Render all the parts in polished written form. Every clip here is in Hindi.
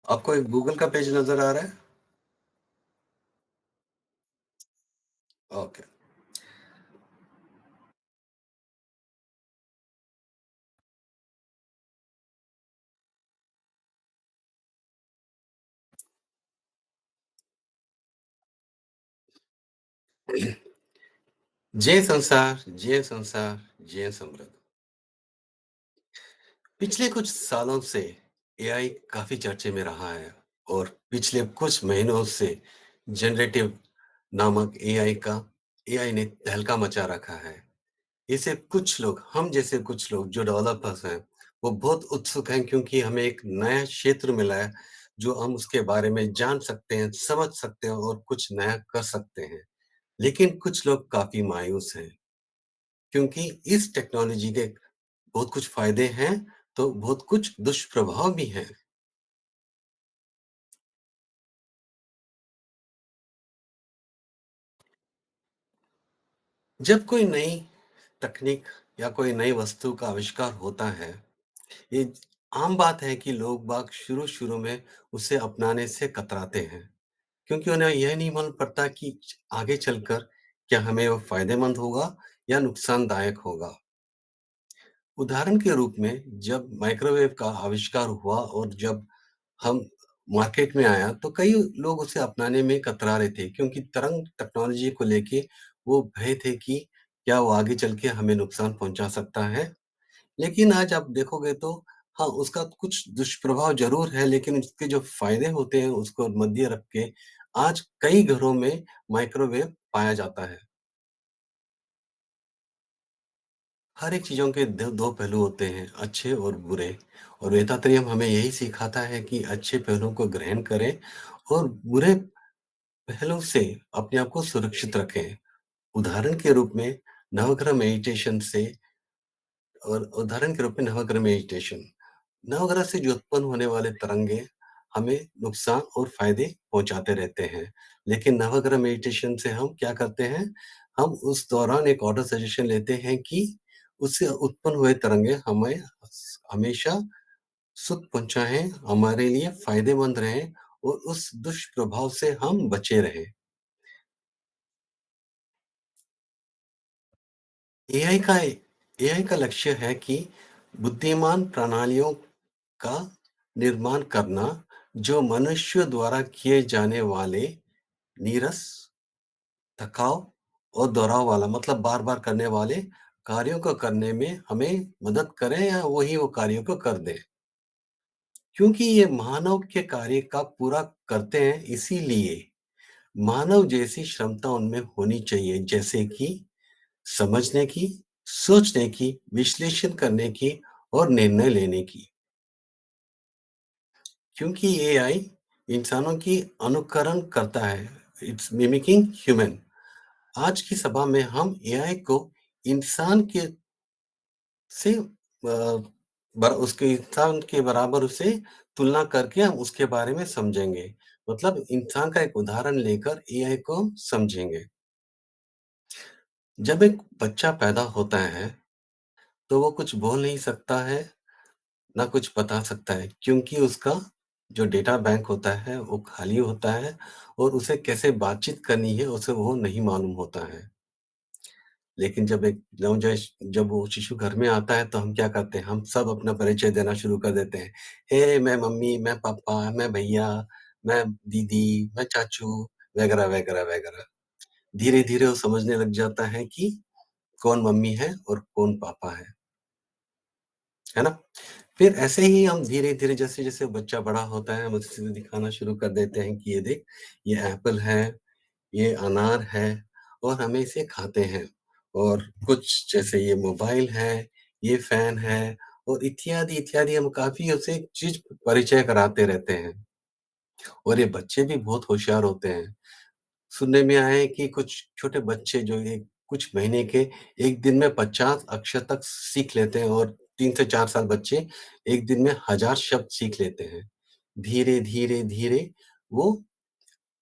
आपको एक गूगल का पेज नज़र आ रहा है? ओके। जय संसार, जय संसार, जय समृद्ध। पिछले कुछ सालों से एआई काफ़ी चर्चे में रहा है और पिछले कुछ महीनों से जनरेटिव नामक एआई ने तहलका मचा रखा है। इसे कुछ लोग हम जैसे कुछ लोग जो डेवलपर्स हैं, वो बहुत उत्सुक हैं क्योंकि हमें एक नया क्षेत्र मिला है, जो हम उसके बारे में जान सकते हैं, समझ सकते हैं और कुछ नया कर सकते हैं। लेकिन कुछ लोग काफ़ी मायूस हैं, क्योंकि इस टेक्नोलॉजी के बहुत कुछ फ़ायदे हैं, तो बहुत कुछ दुष्प्रभाव भी हैं। जब कोई नई तकनीक या कोई नई वस्तु का आविष्कार होता है, ये आम बात है कि लोग बाग शुरू-शुरू में उसे अपनाने से कतराते हैं, क्योंकि उन्हें यह नहीं मालूम पड़ता कि आगे चलकर क्या हमें वो फ़ायदेमंद होगा या नुकसानदायक होगा। उदाहरण के रूप में जब माइक्रोवेव का आविष्कार हुआ और जब हम मार्केट में आया तो कई लोग उसे अपनाने में कतरा रहे थे क्योंकि तरंग टेक्नोलॉजी को लेके वो भय थे कि क्या वो आगे चल के हमें नुकसान पहुंचा सकता है। लेकिन आज आप देखोगे तो हाँ, उसका कुछ दुष्प्रभाव ज़रूर है, लेकिन उसके जो फ़ायदे होते हैं उसको मध्य रख के आज कई घरों में माइक्रोवेव पाया जाता है। हर एक चीज़ों के द 2 पहलू होते हैं, अच्छे और बुरे। और वेदातरियम हमें यही सिखाता है कि अच्छे पहलुओं को ग्रहण करें और बुरे पहलू से अपने आप को सुरक्षित रखें। उदाहरण के रूप में नवग्रह मेडिटेशन से और उदाहरण के रूप में नवग्रह मेडिटेशन। नवग्रह से जो उत्पन्न होने वाले तरंगे हमें नुकसान और फ़ायदे पहुँचाते रहते हैं। लेकिन नवग्रह मेडिटेशन से हम क्या करते हैं, हम उस दौरान एक ऑटो सजेशन लेते हैं कि उससे उत्पन्न हुए तरंगे हमें हमेशा सुख पहुँचाएँ, हमारे लिए फ़ायदेमंद रहें और उस दुष्प्रभाव से हम बचे रहें। एआई का एआई का लक्ष्य है कि बुद्धिमान प्रणालियों का निर्माण करना, जो मनुष्य द्वारा किए जाने वाले नीरस, थकाऊ और दोहराव वाला मतलब बार-बार करने वाले कार्यों को करने में हमें मदद करें या वही वो कार्यों को कर दें। क्योंकि ये मानव के कार्य का पूरा करते हैं, इसीलिए मानव जैसी क्षमता उनमें होनी चाहिए, जैसे कि समझने की, सोचने की, विश्लेषण करने की और निर्णय लेने की। क्योंकि एआई इंसानों की अनुकरण करता है, इट्स मिमिकिंग ह्यूमन। आज की सभा में हम एआई को इंसान के से उसके इंसान के बराबर उसे तुलना करके हम उसके बारे में समझेंगे। मतलब इंसान का एक उदाहरण लेकर एआई को हम समझेंगे। जब एक बच्चा पैदा होता है, तो वो कुछ बोल नहीं सकता है, ना कुछ बता सकता है, क्योंकि उसका जो डेटा बैंक होता है, वो खाली होता है और उसे कैसे बातचीत करनी है, उसे वो नहीं मालूम होता है। लेकिन जब एक जब वो शिशु घर में आता है, तो हम क्या करते हैं, हम सब अपना परिचय देना शुरू कर देते हैं। "हे! मैं मम्मी, मैं पापा, मैं भैया, मैं दीदी, मैं चाचू" वगैरह, वगैरह, वगैरह। धीरे-धीरे वो समझने लग जाता है कि कौन मम्मी है और कौन पापा है ना? फिर ऐसे ही हम धीरे-धीरे जैसे-जैसे बच्चा बड़ा होता है, हम उसे दिखाना शुरू कर देते हैं कि ये देख, ये एप्पल है, ये अनार है और हमें इसे खाते हैं। और कुछ जैसे ये मोबाइल है, ये फ़ैन है और इत्यादि, इत्यादि हम काफ़ी उसे चीज़ परिचय कराते रहते हैं। और ये बच्चे भी बहुत होशियार होते हैं। सुनने में आया है कि कुछ छोटे बच्चे जो एक कुछ महीने के 1 दिन में 50 अक्षर तक सीख लेते हैं और 3 से 4 साल बच्चे 1 दिन में 1000 शब्द सीख लेते हैं। धीरे, धीरे, धीरे वो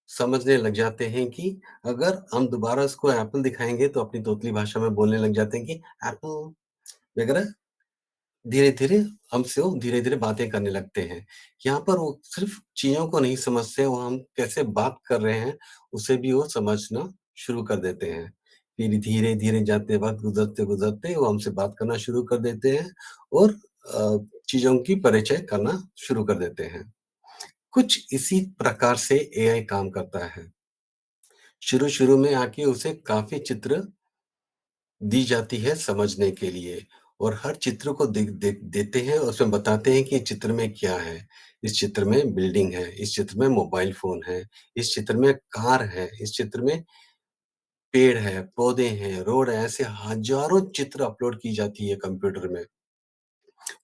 समझने लग जाते हैं कि अगर हम दोबारा उसको एप्पल दिखाएँगे तो अपनी तोतली भाषा में बोलने लग जाते हैं कि एप्पल वगैरह धीरे-धीरे हमसे वो धीरे-धीरे बातें करने लगते हैं। यहाँ पर वो सिर्फ़ चीज़ों को नहीं समझते, वो हम कैसे बात कर रहे हैं, उसे भी वो समझना शुरू कर देते हैं। फिर धीरे-धीरे जाते वक़्त गुज़रते-गुज़रते वो हमसे बात करना शुरू कर देते हैं और चीज़ों की परिचय करना शुरू कर देते हैं। कुछ इसी प्रकार से एआई काम करता है। शुरू-शुरू में आके उसे काफ़ी चित्र दी जाती है समझने के लिए और हर चित्र को देते हैं और उसमें बताते हैं कि ये चित्र में क्या है। इस चित्र में बिल्डिंग है, इस चित्र में मोबाइल फ़ोन है, इस चित्र में कार है, इस चित्र में पेड़ है, पौधे हैं, रोड है, ऐसे हज़ारों चित्र अपलोड की जाती है कंप्यूटर में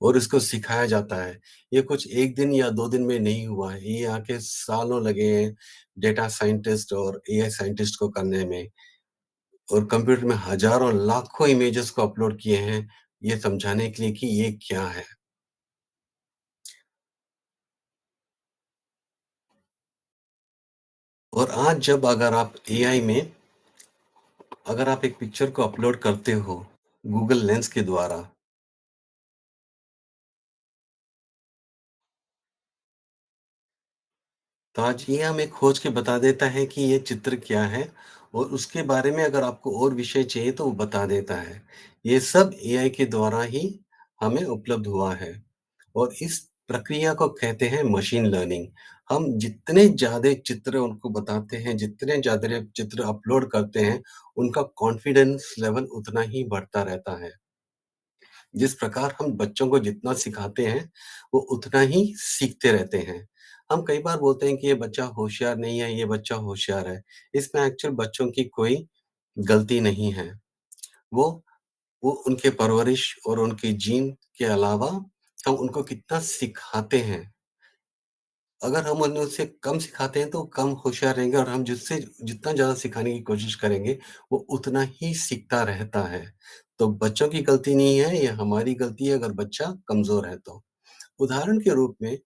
और इसको सिखाया जाता है। ये कुछ 1 दिन या 2 दिन में नहीं हुआ है, ये आके सालों लगे हैं डेटा साइंटिस्ट और एआई साइंटिस्ट को करने में। और कंप्यूटर में हज़ारों, लाखों इमेजेस को अपलोड किए हैं, ये समझाने के लिए कि ये क्या है। और आज जब अगर आप एआई में अगर आप एक पिक्चर को अपलोड करते हो, गूगल लेंस के द्वारा, तो आज ये हमें खोज के बता देता है कि ये चित्र क्या है और उसके बारे में अगर आपको और विषय चाहिए तो वो बता देता है। ये सब एआई के द्वारा ही हमें उपलब्ध हुआ है। और इस प्रक्रिया को कहते हैं मशीन लर्निंग। हम जितने ज़्यादा चित्र उनको बताते हैं, जितने ज़्यादा चित्र अपलोड करते हैं, उनका कॉन्फिडेंस लेवल उतना ही बढ़ता रहता है। जिस प्रकार हम बच्चों को जितना सिखाते हैं, वो उतना ही सीखते रहते हैं। हम कई बार बोलते हैं कि ये बच्चा होशियार नहीं है, ये बच्चा होशियार है। इसमें एक्चुअल बच्चों की कोई गलती नहीं है। वो वो उनके परवरिश और उनके जीन के अलावा हम उनको कितना सिखाते हैं। अगर हम उन्हें उससे कम सिखाते हैं तो कम होशियार रहेंगे और हम जिससे जितना ज़्यादा सिखाने की कोशिश करेंगे, वो उतना ही सीखता रहता है। तो बच्चों की गलती नहीं है, ये हमारी गलती है अगर बच्चा कमज़ोर है तो। उदाहरण के रूप में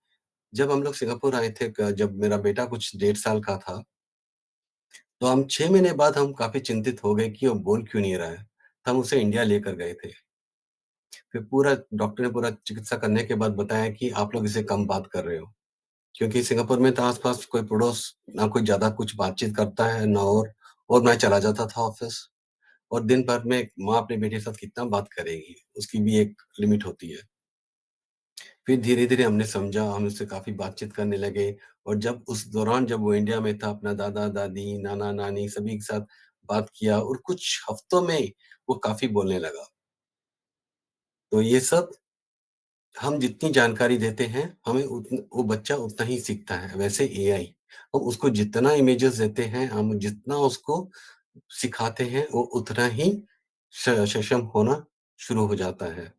जब हम लोग सिंगापुर आए थे क जब मेरा बेटा कुछ 1.5 साल का था, तो हम 6 महीने बाद हम काफ़ी चिंतित हो गए कि वो बोल क्यों नहीं रहा है। तो हम उसे इंडिया लेकर गए थे। फिर पूरा डॉक्टर ने पूरा चिकित्सा करने के बाद बताया कि आप लोग इसे कम बात कर रहे हो। क्योंकि सिंगापुर में तो आस-पास कोई पड़ोस ना कोई ज़्यादा कुछ बातचीत करता है, ना और मैं चला जाता था ऑफ़िस और दिन भर में माँ अपने बेटे के साथ कितना बात करेगी, उसकी भी एक लिमिट होती है। फिर धीरे-धीरे हमने समझा, हम उससे काफ़ी बातचीत करने लगे और जब उस दौरान जब वो इंडिया में था, अपना दादा-दादी, नाना-नानी सभी के साथ बात किया और कुछ हफ्तों में वो काफ़ी बोलने लगा। तो ये सब हम जितनी जानकारी देते हैं, हमें वो बच्चा उतना ही सीखता है। वैसे एआई, हम उसको जितना इमेजेस देते हैं, हम जितना उसको सिखाते हैं, वो उतना ही सक्षम होना शुरू हो जाता है।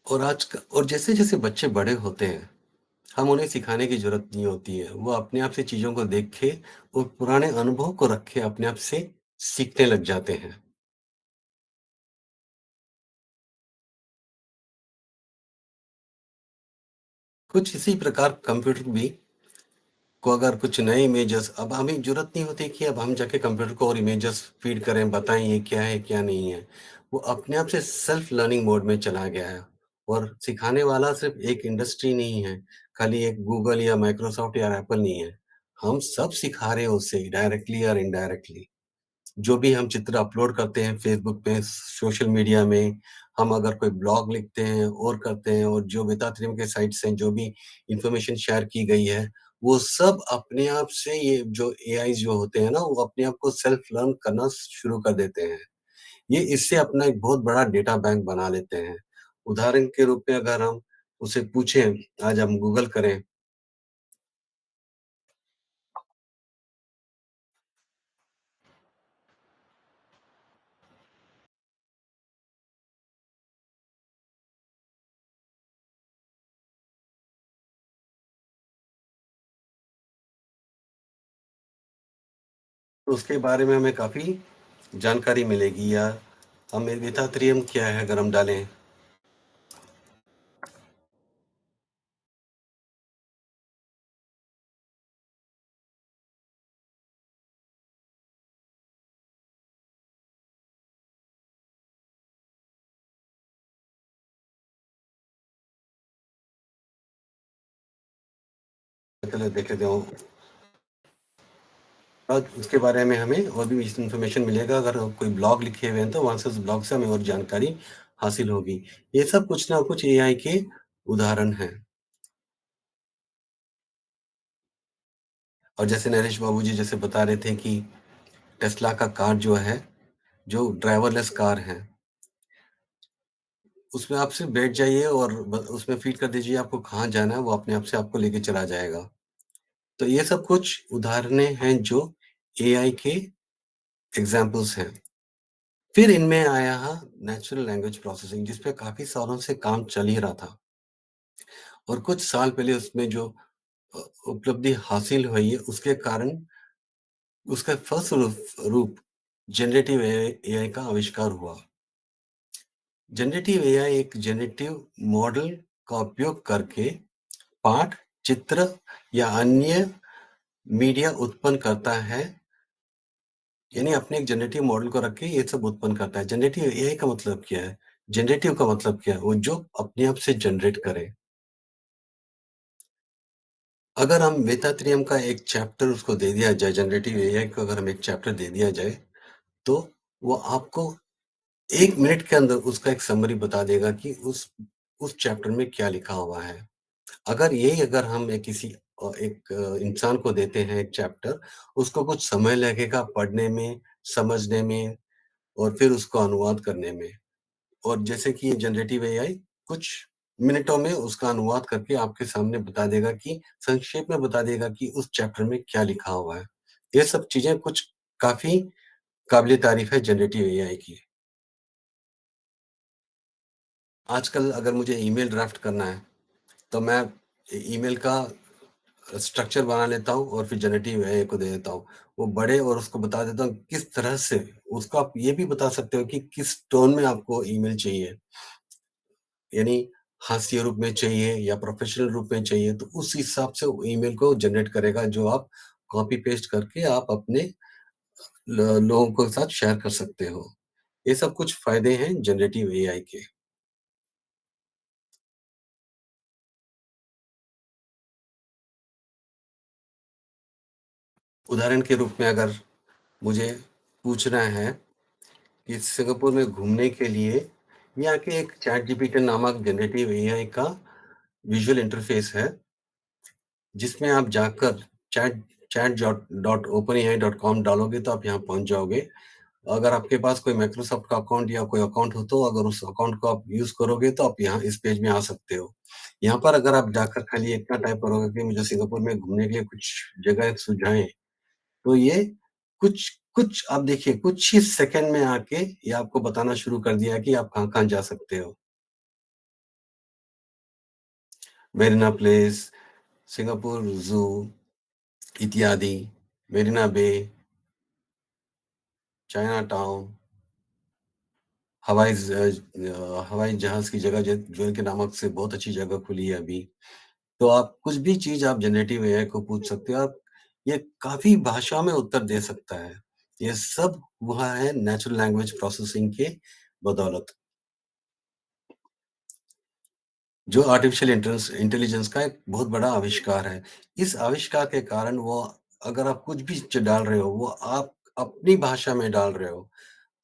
और जैसे-जैसे बच्चे बड़े होते हैं, हम उन्हें सिखाने की ज़रूरत नहीं होती है। वो अपने आप से चीज़ों को देख के और पुराने अनुभव को रख के अपने आप से सीखने लग जाते हैं। कुछ इसी प्रकार कंप्यूटर भी को अगर कुछ नए इमेजेस अब हमें ज़रूरत नहीं होती कि अब हम जाके कंप्यूटर को और इमेजेस फ़ीड करें, बताएँ ये क्या है, क्या नहीं है। वो अपने आप से सेल्फ लर्निंग मोड में चला गया है और सिखाने वाला सिर्फ़ एक इंडस्ट्री नहीं है, खाली एक गूगल या माइक्रोसॉफ्ट या एप्पल नहीं है। हम सब सिखा रहे हैं उसे डायरेक्टली और इनडायरेक्टली। जो भी हम चित्र अपलोड करते हैं फ़ेसबुक पे, सोशल मीडिया में, हम अगर कोई ब्लॉग लिखते हैं और करते हैं और जो बेताब के साइट्स हैं, जो भी इन्फॉर्मेशन शेयर की गई है, वो सब अपने आप से ये जो एआई जो होते हैं ना, वो अपने आप को सेल्फ लर्न करना शुरू कर देते हैं। ये इससे अपना एक बहुत बड़ा डेटा बैंक बना लेते हैं। उदाहरण के रूप में अगर हम उसे पूछें, आज हम गूगल करें, तो उसके बारे में हमें काफ़ी जानकारी मिलेगी या हम बेताब क्या है अगर हम डालें पहले देख लेते हो और उसके बारे में हमें और भी इन्फॉर्मेशन मिलेगा। अगर कोई ब्लॉग लिखे हुए हैं तो वहाँ से उस ब्लॉग से हमें और जानकारी हासिल होगी। ये सब कुछ ना कुछ एआई के उदाहरण हैं। और जैसे नरेश बाबू जी जैसे बता रहे थे कि टेस्ला का कार जो है, जो ड्राइवरलेस कार है, उसमें आप सिर्फ बैठ जाइए और उसमें फीड कर दीजिए आपको कहाँ जाना है, वो अपने आप से आपको लेके चला जाएगा। तो ये सब कुछ उदाहरणें हैं जो एआई के एग्जाम्पल्स हैं। फिर इनमें आया नेचुरल लैंग्वेज प्रोसेसिंग, जिस पे काफी सालों से काम चल ही रहा था। और कुछ साल पहले उसमें जो अ, उपलब्धि हासिल हुई है, उसके कारण उसका फर्स्ट रूप जनरेटिव एआई का आविष्कार हुआ। जनरेटिव एआई एक जनरेटिव मॉडल का उपयोग करके पाठ, चित्र या अन्य मीडिया उत्पन्न करता है। यानी अपने एक जनरेटिव मॉडल को रख के ये सब उत्पन्न करता है। जनरेटिव एआई का मतलब क्या है? जनरेटिव का मतलब क्या है? वो जो अपने आप से जनरेट करे। अगर हम वेदांतरियम का एक चैप्टर उसको दे दिया जाए, जनरेटिव एआई को अगर हम एक चैप्टर दे दिया जाए, तो वो आपको 1 मिनट के अंदर उसका एक समरी बता देगा कि उस चैप्टर में क्या लिखा हुआ है। अगर हम एक इंसान को देते हैं एक चैप्टर, उसको कुछ समय लगेगा पढ़ने में, समझने में और फिर उसको अनुवाद करने में। और जैसे कि ये जनरेटिव एआई कुछ मिनटों में उसका अनुवाद करके आपके सामने बता देगा कि संक्षेप में बता देगा कि उस चैप्टर में क्या लिखा हुआ है। ये सब चीजें कुछ काफी काबिल तारीफ है जनरेटिव एआई की। आजकल अगर मुझे ईमेल ड्राफ्ट करना है, तो मैं ईमेल का स्ट्रक्चर बना लेता हूँ और फिर जनरेटिव एआई को दे देता हूँ। वो बड़े और उसको बता देता हूँ किस तरह से। उसको आप ये भी बता सकते हो कि किस टोन में आपको ईमेल चाहिए। यानी हास्य रूप में चाहिए या प्रोफेशनल रूप में चाहिए, तो उस हिसाब से वो ईमेल को जनरेट करेगा, जो आप कॉपी पेस्ट करके आप अपने लोगों के साथ शेयर कर सकते हो। ये सब कुछ फायदे हैं जनरेटिव एआई के। उदाहरण के रूप में अगर मुझे पूछना है कि सिंगापुर में घूमने के लिए यहाँ के एक चैट जीपीटी नामक जनरेटिव एआई का विजुअल इंटरफेस है, जिसमें आप जाकर chat chat dot open AI dot com डालोगे तो आप यहाँ पहुंच जाओगे। अगर आपके पास कोई माइक्रोसॉफ्ट का अकाउंट या कोई अकाउंट हो, तो अगर उस अकाउंट को आप यूज करोगे तो आप यहाँ इस पेज में आ सकते हो। यहाँ पर अगर आप जाकर खाली इतना टाइप करोगे कि मुझे सिंगापुर में घूमने के लिए कुछ जगह सुझाएं, तो ये कुछ कुछ आप देखिए कुछ ही सेकंड में आके ये आपको बताना शुरू कर दिया है कि आप कहाँ कहाँ जा सकते हो। मेरिना प्लेस, सिंगापुर जू इत्यादि, मेरिना बे, चाइना टाउन, हवाई जहाज की जगह जो के नामक से बहुत अच्छी जगह खुली है अभी। तो आप कुछ भी चीज आप जनरेटिव एआई को पूछ सकते हो। आप ये काफी भाषा में उत्तर दे सकता है। ये सब हुआ है नेचुरल लैंग्वेज प्रोसेसिंग के बदौलत, जो आर्टिफिशियल इंटेलिजेंस का एक बहुत बड़ा आविष्कार है। इस आविष्कार के कारण वो, अगर आप कुछ भी डाल रहे हो, वो आप अपनी भाषा में डाल रहे हो,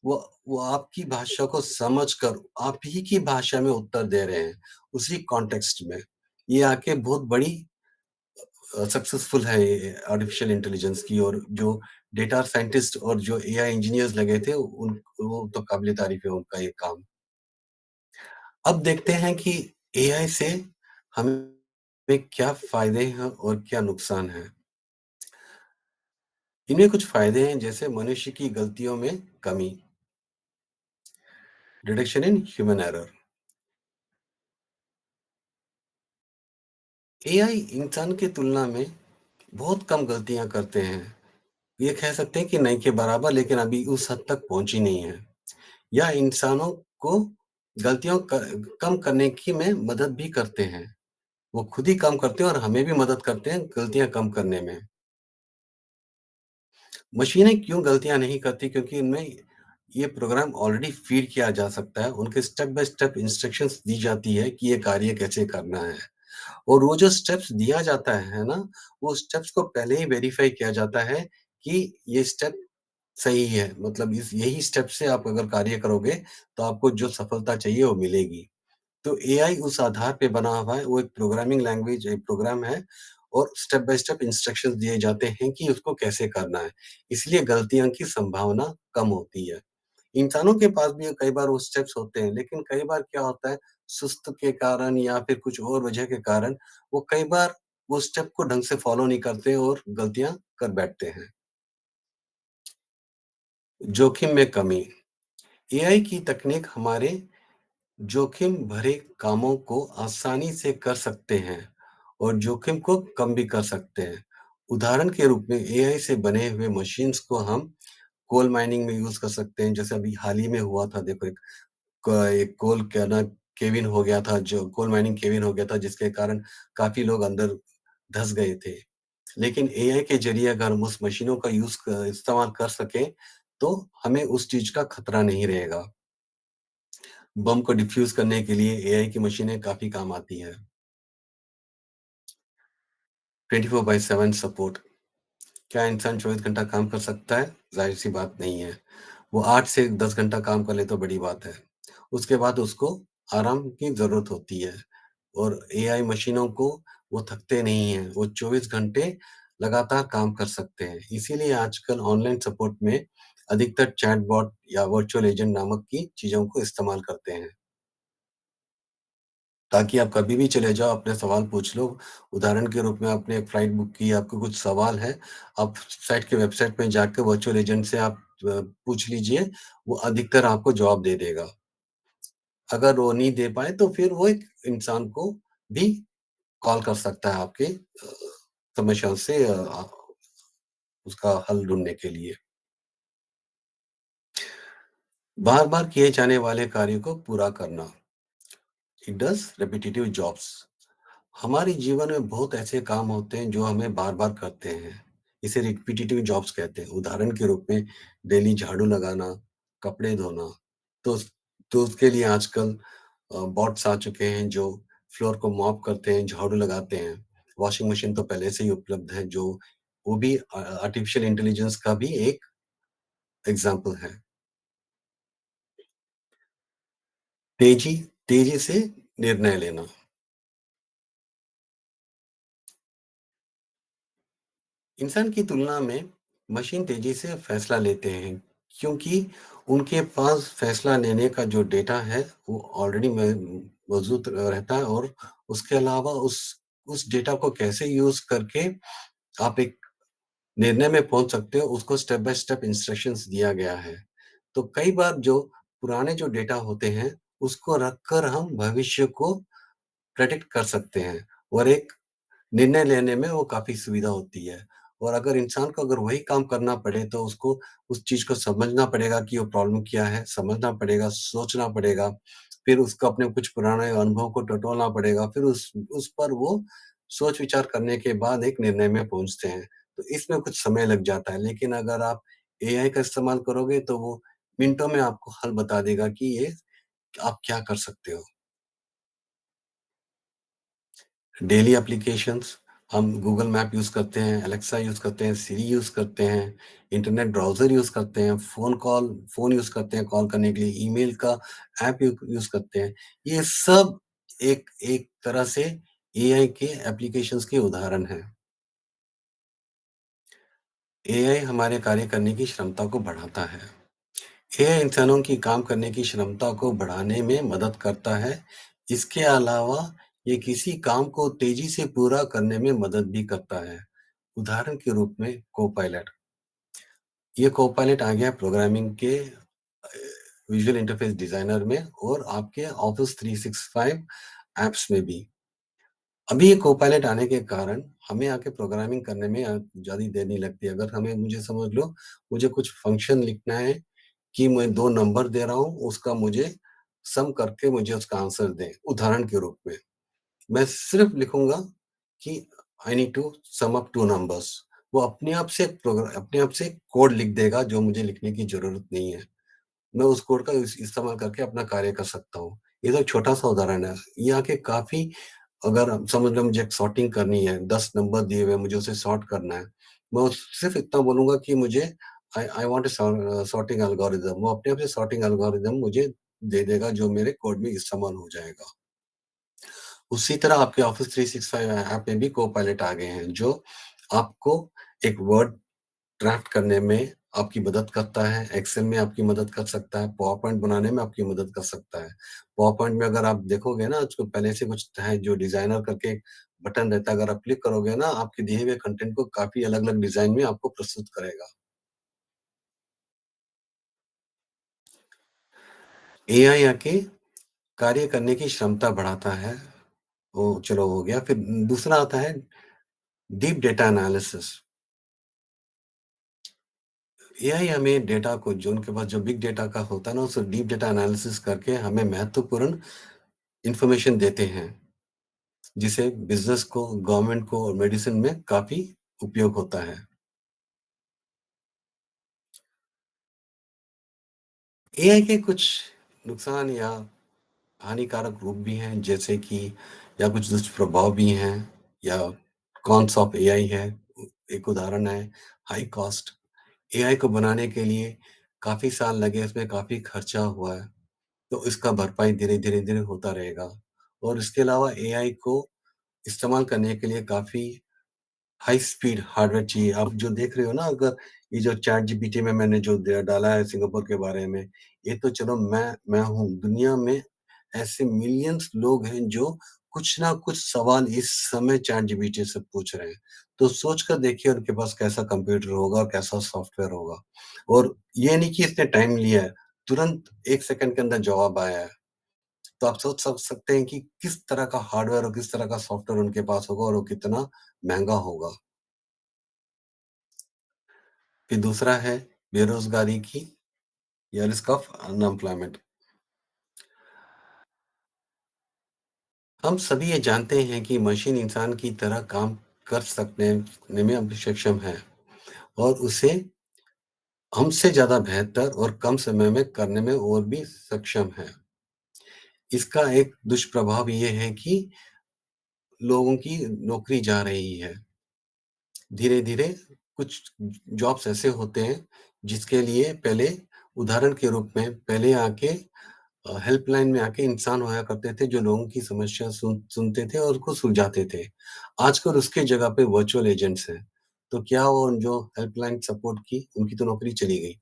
वो वो आपकी भाषा को समझकर आप ही की भाषा में उत्तर दे रहे हैं, उसी कॉन्टेक्स्ट में। ये आके बहुत बड़ी सक्सेसफुल है ये आर्टिफिशियल इंटेलिजेंस की। और जो डेटा साइंटिस्ट और जो एआई इंजीनियर्स लगे थे, उन वो तो काबिल तारीफ है उनका ये काम। अब देखते हैं कि एआई से हमें क्या फायदे हैं और क्या नुकसान है। इनमें कुछ फायदे हैं, जैसे मनुष्य की गलतियों में कमी, detection in human error. AI इंसान की तुलना में बहुत कम गलतियां करते हैं। ये कह सकते हैं कि नहीं के बराबर, लेकिन अभी उस हद तक पहुंची नहीं है। यह इंसानों को कम करने की में मदद भी करते हैं। वो खुद ही कम करते हैं और हमें भी मदद करते हैं गलतियां कम करने में। मशीनें क्यों गलतियां नहीं करती? क्योंकि इनमें ये प्रोग्राम ऑलरेडी फीड किया जा सकता है। उनके स्टेप बाय स्टेप इंस्ट्रक्शंस दी जाती है कि ये कार्य कैसे करना है। और वो जो स्टेप्स दिया जाता है ना, वो स्टेप्स को पहले ही वेरीफ़ाई किया जाता है कि ये स्टेप सही है। मतलब इस यही स्टेप से आप अगर कार्य करोगे, तो आपको जो सफलता चाहिए वो मिलेगी। तो एआई उस आधार पे बना हुआ है, वो एक प्रोग्रामिंग लैंग्वेज एक प्रोग्राम है और स्टेप बाय स्टेप इंस्ट्रक्शंस दिए जाते हैं कि उसको कैसे करना है। इसलिए गलतियों की संभावना कम होती है। इंसानों के पास भी कई बार वो स्टेप्स होते हैं, लेकिन कई बार क्या होता है, सुस्त के कारण या फिर कुछ और वजह के कारण वो कई बार वो स्टेप को ढंग से फॉलो नहीं करते और गलतियाँ कर बैठते हैं। जोखिम में कमी। एआई की तकनीक हमारे जोखिम भरे कामों को आसानी से कर सकते हैं और जोखिम को कम भी कर सकते हैं। उदाहरण के रूप में एआई से बने हुए मशीन्स को हम कोल माइनिंग में यूज़ कर सकते हैं। जैसे अभी हाल ही में हुआ था, देखो एक कोल क्या ना केविन हो गया था, जो कोल माइनिंग केविन हो गया था, जिसके कारण काफ़ी लोग अंदर धँस गए थे। लेकिन एआई के ज़रिए अगर हम उस मशीनों का इस्तेमाल कर सकें, तो हमें उस चीज़ का खतरा नहीं रहेगा। बम को डिफ्यूज़ करने के लिए एआई की मशीनें काफ़ी काम आती हैं। 24/7 सपोर्ट। क्या इंसान 24 घंटा काम कर सकता है? ज़ाहिर-सी बात नहीं है। वो 8 से 10 घंटा काम कर ले तो बड़ी बात है। उसके बाद उसको आराम की ज़रूरत होती है और एआई मशीनों को वो थकते नहीं हैं। वो 24 घंटे लगातार काम कर सकते हैं। इसीलिए आजकल ऑनलाइन सपोर्ट में अधिकतर चैटबॉट या वर्चुअल एजेंट नामक की चीज़ों को इस्तेमाल करते हैं। ताकि आप कभी भी चले जाओ, अपने सवाल पूछ लो। उदाहरण के रूप में आपने एक फ्लाइट बुक की, आपको कुछ सवाल है, आप साइट के वेबसाइट में जाके वर्चुअल एजेंट से आप पूछ लीजिए, वो अधिकतर आपको जवाब दे देगा। अगर वो नहीं दे पाए तो फिर वो एक इंसान को भी कॉल कर सकता है आपके समस्या से उसका हल ढूँढने के लिए। बार-बार किए जाने वाले कार्य को पूरा करना, इट डज़ रिपिटिटिव जॉब्स। हमारे जीवन में बहुत ऐसे काम होते हैं जो हमें बार-बार करते हैं। इसे रिपिटिटिव जॉब्स कहते हैं। उदाहरण के रूप में डेली झाड़ू लगाना, कपड़े धोना। तो उस तो उसके लिए आजकल बॉट्स आ चुके हैं जो फ्लोर को मॉप करते हैं, झाड़ू लगाते हैं। वॉशिंग मशीन तो पहले से ही उपलब्ध है, जो वो भी आर्टिफिशियल इंटेलिजेंस का भी एक एग्ज़ाम्पल है। तेज़ी तेज़ी से निर्णय लेना। इंसान की तुलना में मशीन तेजी से फैसला लेते हैं, क्योंकि उनके पास फैसला लेने का जो डेटा है वो ऑलरेडी मौजूद रहता है और उसके अलावा उस डेटा को कैसे यूज करके आप एक निर्णय में पहुंच सकते हो, उसको स्टेप बाय स्टेप इंस्ट्रक्शंस दिया गया है। तो कई बार जो पुराने जो डेटा होते हैं उसको रखकर हम भविष्य को प्रेडिक्ट कर सकते हैं और एक निर्णय लेने में वो काफ़ी सुविधा होती है। और अगर इंसान को अगर वही काम करना पड़े तो उसको उस चीज़ को समझना पड़ेगा कि वो प्रॉब्लम क्या है, समझना पड़ेगा, सोचना पड़ेगा, फिर उसको अपने कुछ पुराने अनुभव को टटोलना पड़ेगा, फिर उस पर वो सोच-विचार करने के बाद एक निर्णय में पहुँचते हैं। तो इसमें कुछ समय लग जाता है, लेकिन अगर आप एआई का इस्तेमाल करोगे तो वो मिनटों में आपको हल बता देगा कि ये आप क्या कर सकते हो। डेली एप्लीकेशंस, हम गूगल मैप यूज़ करते हैं, एलेक्सा यूज़ करते हैं, सिरी यूज़ करते हैं, इंटरनेट ब्राउज़र यूज़ करते हैं, फ़ोन यूज़ करते हैं कॉल करने के लिए, ईमेल का ऐप यूज़ करते हैं। ये सब एक एक तरह से एआई के एप्लीकेशंस के उदाहरण हैं। एआई हमारे कार्य करने की क्षमता को बढ़ाता है। एआई इंसानों की काम करने की क्षमता को बढ़ाने में मदद करता है। इसके अलावा ये किसी काम को तेज़ी से पूरा करने में मदद भी करता है। उदाहरण के रूप में कोपायलट। ये कोपायलट आ गया प्रोग्रामिंग के विजुअल इंटरफेस डिज़ाइनर में और आपके ऑफ़िस 365 ऐप्स में भी। अभी ये कोपायलट आने के कारण हमें आके प्रोग्रामिंग करने में ज़्यादा देर नहीं लगती। अगर हमें मुझे समझ लो, मुझे कुछ फ़ंक्शन लिखना है कि मैं 2 नंबर दे रहा हूँ, उसका मुझे सम करके मुझे उसका आंसर दें, उदाहरण के रूप में। मैं सिर्फ़ लिखूँगा कि I need to sum up 2 numbers. वो अपने आप से कोड लिख देगा जो मुझे लिखने की ज़रूरत नहीं है। मैं उस कोड का इस्तेमाल करके अपना कार्य कर सकता हूँ। ये तो छोटा-सा उदाहरण है। ये आके काफ़ी अगर आप समझ लो मुझे एक सॉर्टिंग करनी है, 10 नंबर दिए हुए हैं, मुझे उसे सॉर्ट करना है। मैं सिर्फ़ इतना बोलूँगा कि मुझे I want a sorting algorithm. वो अपने आप से सॉर्टिंग एल्गोरिदम मुझे दे देगा जो मेरे कोड में इस्तेमाल हो जाएगा। उसी तरह आपके ऑफ़िस 365 ऐप में भी को-पायलट आ गए हैं, जो आपको एक वर्ड ड्राफ्ट करने में आपकी मदद करता है, एक्सेल में आपकी मदद कर सकता है, पावर पॉइंट बनाने में आपकी मदद कर सकता है। पावर पॉइंट में अगर आप देखोगे ना, उसको पहले से कुछ है जो डिज़ाइनर करके बटन रहता है, अगर आप क्लिक करोगे ना, आपके दिए हुए कंटेंट को काफ़ी अलग-अलग डिज़ाइन में आपको प्रस्तुत करेगा। एआई आके कार्य करने की क्षमता बढ़ाता है, वो चलो हो गया। फिर दूसरा आता है डीप डेटा एनालिसिस। एआई हमें डेटा को जो उनके पास जो बिग डेटा का होता है ना, उसे डीप डेटा एनालिसिस करके हमें महत्वपूर्ण इन्फॉर्मेशन देते हैं, जिसे बिज़नेस को, गवर्नमेंट को और मेडिसिन में काफ़ी उपयोग होता है। एआई के कुछ नुकसान या हानिकारक रूप भी हैं, जैसे कि या कुछ दुष्प्रभाव भी हैं, या कॉन्स ऑफ एआई है। एक उदाहरण है हाई कॉस्ट। एआई को बनाने के लिए काफ़ी साल लगे, इसमें काफ़ी खर्चा हुआ है, तो इसका भरपाई धीरे-धीरे होता रहेगा। और इसके अलावा एआई को इस्तेमाल करने के लिए काफ़ी हाई स्पीड हार्डवेयर चाहिए। आप जो देख रहे हो ना, अगर ये जो चैट जीपीटी में मैंने जो डाला है सिंगापुर के बारे में, ये तो चलो मैं हूँ, दुनिया में ऐसे मिलियंस लोग हैं जो कुछ ना कुछ सवाल इस समय चैट जीपीटी से पूछ रहे हैं। तो सोच कर देखिए उनके पास कैसा कंप्यूटर होगा और कैसा सॉफ्टवेयर होगा। और ये नहीं कि इसने टाइम लिया है, तुरंत 1 सेकंड के अंदर जवाब आया है। तो आप सोच सकते हैं कि किस तरह का हार्डवेयर और किस तरह का सॉफ्टवेयर उनके पास होगा और वो कितना महंगा होगा। फिर दूसरा है बेरोज़गारी की या रिस्क ऑफ अनएम्प्लॉयमेंट। हम सभी ये जानते हैं कि मशीन इंसान की तरह काम कर सकने में अब सक्षम है, और उसे हमसे ज़्यादा बेहतर और कम समय में करने में और भी सक्षम है। इसका एक दुष्प्रभाव ये है कि लोगों की नौकरी जा रही है। धीरे-धीरे कुछ जॉब्स ऐसे होते हैं जिसके लिए पहले उदाहरण के रूप में पहले आके हेल्पलाइन में आके इंसान होया करते थे जो लोगों की समस्या सुनते थे और उसको सुलझाते थे। आजकल उसके जगह पे वर्चुअल एजेंट्स हैं। तो क्या वो जो हेल्पलाइन सपोर्ट की उनकी तो नौकरी चली गई।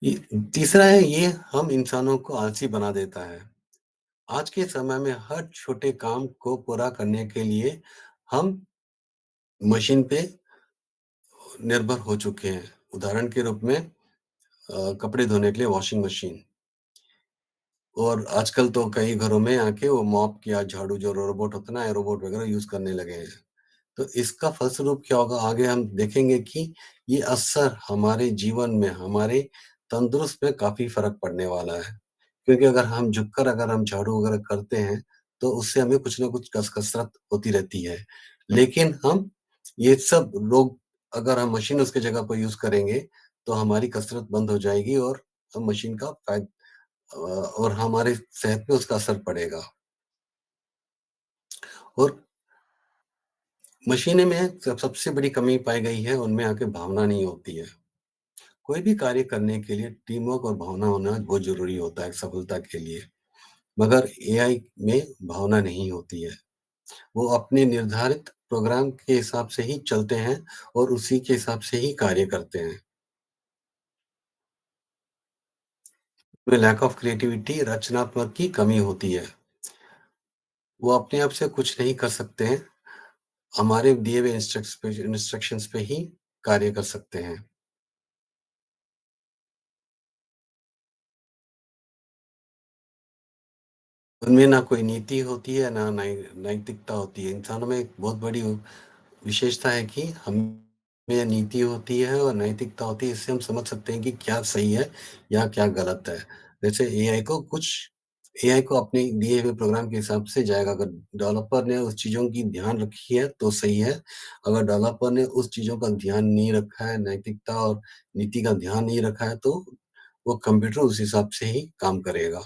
ये तीसरा है, ये हम इंसानों को आलसी बना देता है। आज के समय में हर छोटे काम को पूरा करने के लिए हम मशीन पे निर्भर हो चुके हैं। उदाहरण के रूप में कपड़े धोने के लिए वॉशिंग मशीन, और आजकल तो कई घरों में आके वो मॉप या झाड़ू जो रोबोट होता है ना, रोबोट वगैरह यूज़ करने लगे हैं। तो इसका फलस्वरूप क्या होगा, आगे हम देखेंगे कि ये असर हमारे जीवन में, हमारे तंदुरुस्त में काफ़ी फ़र्क पड़ने वाला है। क्योंकि अगर हम झुककर अगर हम झाड़ू वगैरह करते हैं, तो उससे हमें कुछ न कुछ कसरत होती रहती है। लेकिन हम ये सब लोग, अगर हम मशीन उसकी जगह पर यूज़ करेंगे, तो हमारी कसरत बंद हो जाएगी और हम मशीन का और हमारे सेहत पे उसका असर पड़ेगा। और मशीनें में सबसे बड़ी कमी पाई गई है, उनमें आके भावना नहीं होती है। कोई भी कार्य करने के लिए टीम वर्क और भावना होना बहुत ज़रूरी होता है सफलता के लिए। मगर एआई में भावना नहीं होती है। वो अपने निर्धारित प्रोग्राम के हिसाब से ही चलते हैं और उसी के हिसाब से ही कार्य करते हैं। तो लैक ऑफ क्रिएटिविटी, रचनात्मक की कमी होती है। वो अपने आप से कुछ नहीं कर सकते हैं, हमारे दिए हुए इंस्ट्रक्शंस पे ही कार्य कर सकते हैं। उनमें ना कोई नीति होती है, ना नैतिकता होती है। इंसानों में एक बहुत बड़ी विशेषता है कि हमें नीति होती है और नैतिकता होती है। इससे हम समझ सकते हैं कि क्या सही है या क्या गलत है। जैसे एआई को अपने दिए हुए प्रोग्राम के हिसाब से जाएगा। अगर डेवलपर ने उस चीज़ों की ध्यान रखी है तो सही है। अगर डेवलपर ने उस चीज़ों का ध्यान नहीं रखा है, नैतिकता और नीति का ध्यान नहीं रखा है, तो वो कंप्यूटर उस हिसाब से ही काम करेगा।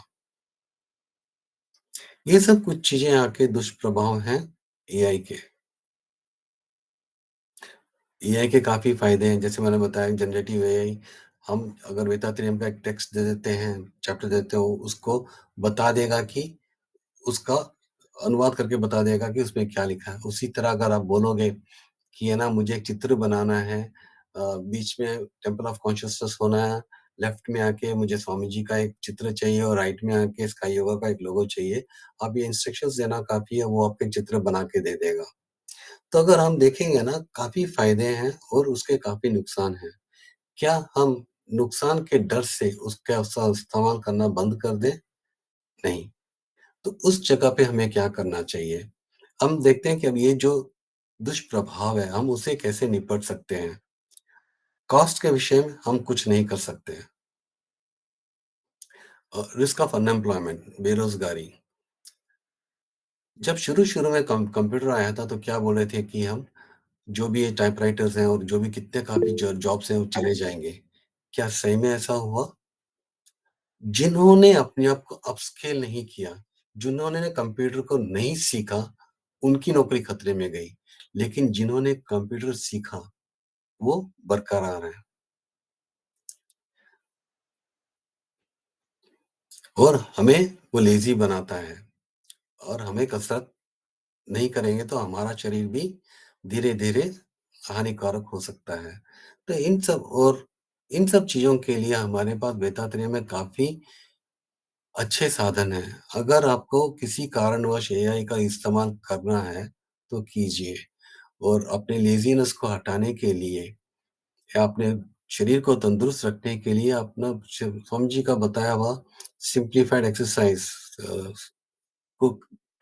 ये सब कुछ चीज़ें आपके दुष्प्रभाव हैं एआई के। एआई के काफ़ी फ़ायदे हैं, जैसे मैंने बताया जनरेटिव एआई, हम अगर वेदांतरियम का एक टेक्स्ट दे देते हैं, चैप्टर देते हो, उसको बता देगा कि उसका अनुवाद करके बता देगा कि उसमें क्या लिखा है। उसी तरह अगर आप बोलोगे कि है ना मुझे एक चित्र बनाना है, बीच में टेम्पल ऑफ कॉन्शसनेस होना है, लेफ्ट में आके मुझे स्वामी जी का एक चित्र चाहिए और राइट में आके स्काई योगा का एक लोगो चाहिए। आप ये इंस्ट्रक्शंस देना काफ़ी है, वो आपको एक चित्र बना के दे देगा। तो अगर हम देखेंगे ना काफ़ी फ़ायदे हैं और उसके काफ़ी नुकसान हैं। क्या हम नुकसान के डर से उसका इस्तेमाल करना बंद कर दें? नहीं। तो उस जगह पे हमें क्या करना चाहिए? हम देखते हैं कि अब ये जो दुष्प्रभाव है, हम उससे कैसे निपट सकते हैं? कॉस्ट के विषय में हम कुछ नहीं कर सकते हैं। रिस्क ऑफ अनएम्प्लॉयमेंट, बेरोज़गारी। जब शुरू-शुरू में कंप्यूटर आया था तो क्या बोल रहे थे कि हम जो भी ये टाइपराइटर्स हैं और जो भी कितने काफ़ी जॉब्स हैं वो चले जाएँगे। क्या सही में ऐसा हुआ? जिन्होंने अपने आप को अपस्किल नहीं किया, जिन्होंने कंप्यूटर को नहीं सीखा, उनकी नौकरी खतरे में गई। लेकिन जिन्होंने कंप्यूटर सीखा, वो बरकरार हैं और हमें वो लेज़ी बनाता है और हमें कसरत नहीं करेंगे तो हमारा शरीर भी धीरे-धीरे हानिकारक हो सकता है। तो इन सब चीज़ों के लिए हमारे पास बेतातरी में काफ़ी अच्छे साधन हैं। अगर आपको किसी कारणवश एआई का इस्तेमाल करना है, तो कीजिए और अपने लेज़ीनेस को हटाने के लिए या अपने शरीर को तंदुरुस्त रखने के लिए अपना स्वामी जी का बताया हुआ सिम्प्लीफाइड एक्सरसाइज़ अ, को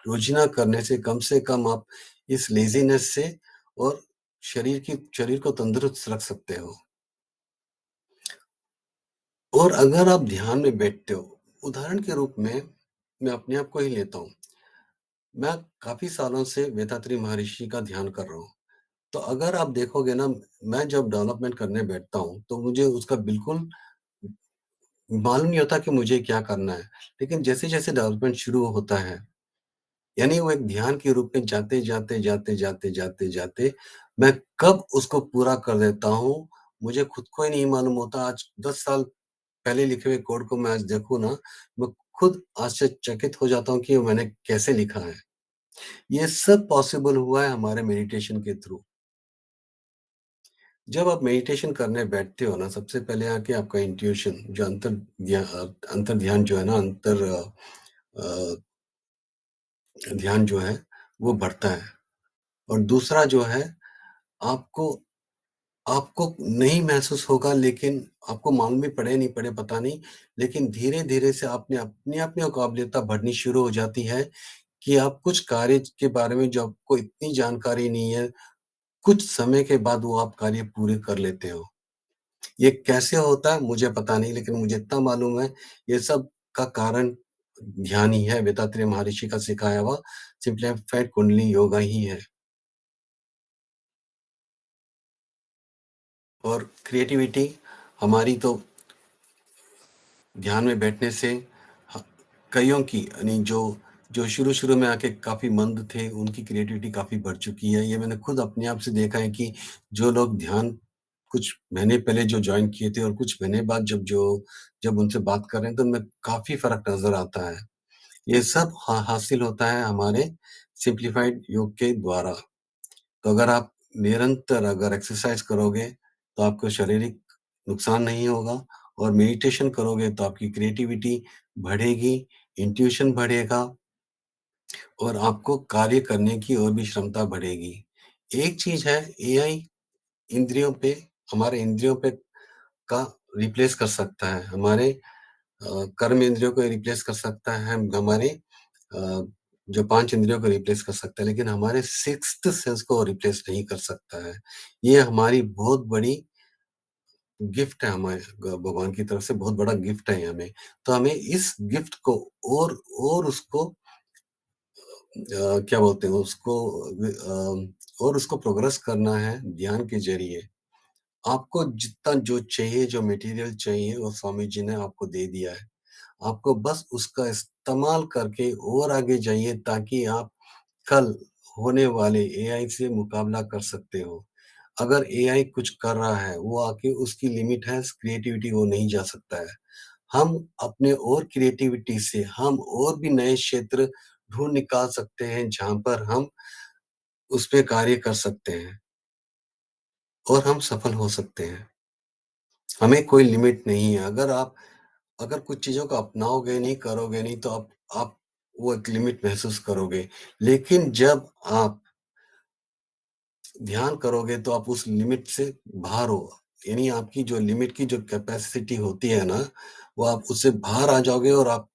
रोज़ाना करने से कम आप इस लेज़ीनेस से और शरीर को तंदुरुस्त रख सकते हो। और अगर आप ध्यान में बैठते हो, उदाहरण के रूप में मैं अपने आप को ही लेता हूँ। मैं काफ़ी सालों से वेदांतरी महर्षि का ध्यान कर रहा हूँ। तो अगर आप देखोगे ना, मैं जब डेवलपमेंट करने बैठता हूँ, तो मुझे उसका बिल्कुल मालूम नहीं होता कि मुझे क्या करना है। लेकिन जैसे-जैसे डेवलपमेंट शुरू होता है, यानी वो एक ध्यान के रूप में जाते, मैं कब उसको पूरा कर देता हूँ, मुझे खुद को ही नहीं मालूम होता। आज 10 साल पहले लिखे हुए कोड को मैं आज देखूँ ना, मैं खुद आश्चर्यचकित हो जाता हूँ कि मैंने कैसे लिखा है। ये सब पॉसिबल हुआ है हमारे मेडिटेशन के थ्रू। जब आप मेडिटेशन करने बैठते हो ना, सबसे पहले आके आपका इंट्यूशन जो अंतर ध्यान जो है ना, अ, ध्यान जो है, वो बढ़ता है और दूसरा जो है, आपको आपको नहीं महसूस होगा लेकिन आपको मालूम भी पड़े नहीं पड़े पता नहीं, लेकिन धीरे-धीरे से आपने अपने आप में वो काबिलियत बढ़नी शुरू हो जाती है कि आप कुछ कार्य के बारे में जो आपको इतनी जानकारी नहीं है, कुछ समय के बाद वो आप कार्य पूरे कर लेते हो। ये कैसे होता है मुझे पता नहीं, लेकिन मुझे इतना मालूम है, ये सब का कारण ध्यान ही है, वेदात्रेय महर्षि का सिखाया हुआ सिम्प्लीफाइड कुंडली योगा ही है। और क्रिएटिविटी हमारी तो ध्यान में बैठने से ह कइयों की यानी जो शुरू-शुरू में आके काफ़ी मंद थे, उनकी क्रिएटिविटी काफ़ी बढ़ चुकी है। ये मैंने खुद अपने आप से देखा है कि जो लोग ध्यान कुछ महीने पहले जो जॉइन किए थे और कुछ महीने बाद जब उनसे बात कर रहे हैं, तो उनमें काफ़ी फ़र्क नज़र आता है। ये सब हासिल होता है हमारे सिम्प्लीफाइड योग के द्वारा। तो अगर आप निरंतर अगर एक्सरसाइज़ करोगे, तो आपको शारीरिक नुकसान नहीं होगा और मेडिटेशन करोगे तो आपकी क्रिएटिविटी बढ़ेगी, इंट्यूशन बढ़ेगा और आपको कार्य करने की और भी क्षमता बढ़ेगी। एक चीज़ है एआई इंद्रियों पे हमारे इंद्रियों पे का रिप्लेस कर सकता है। हमारे कर्म इंद्रियों को रिप्लेस कर सकता है, हमारे जो 5 इंद्रियों को रिप्लेस कर सकता है, लेकिन हमारे सिक्स्थ सेंस को रिप्लेस नहीं कर सकता है। ये हमारी बहुत बड़ी गिफ्ट है हमारे भगवान की तरफ से बहुत बड़ा गिफ्ट है ये हमें। तो हमें इस गिफ्ट को और उसको क्या बोलते हैं उसको और उसको प्रोग्रेस करना है ध्यान के ज़रिए। आपको जितना जो चाहिए, जो मटेरियल चाहिए, वो स्वामी जी ने आपको दे दिया है। आपको बस उसका इस्तेमाल करके और आगे जाइए ताकि आप कल होने वाले एआई से मुकाबला कर सकते हो। अगर एआई कुछ कर रहा है, वो आके उसकी लिमिट है, क्रिएटिविटी वो नहीं जा सकता है। हम अपने और क्रिएटिविटी से हम और भी नए क्षेत्र ढूँढ निकाल सकते हैं, जहाँ पर हम उस पे कार्य कर सकते हैं और हम सफल हो सकते हैं। हमें कोई लिमिट नहीं है। अगर कुछ चीज़ों को अपनाओगे नहीं, करोगे नहीं, तो आप वो एक लिमिट महसूस करोगे। लेकिन जब आप ध्यान करोगे तो आप उस लिमिट से बाहर हो। यानी आपकी जो लिमिट की जो कैपेसिटी होती है ना, वो आप उससे बाहर आ जाओगे और आप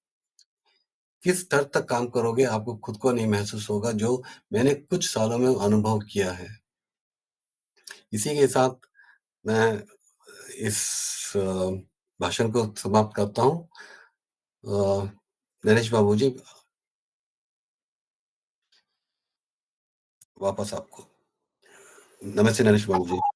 किस स्तर तक काम करोगे आपको खुद को नहीं महसूस होगा, जो मैंने कुछ सालों में अनुभव किया है। इसी के साथ मैं इस अ, भाषण को समाप्त करता हूँ। अ, नरेश बाबू जी, वापस आपको। नमस्ते नरेश बाबू जी।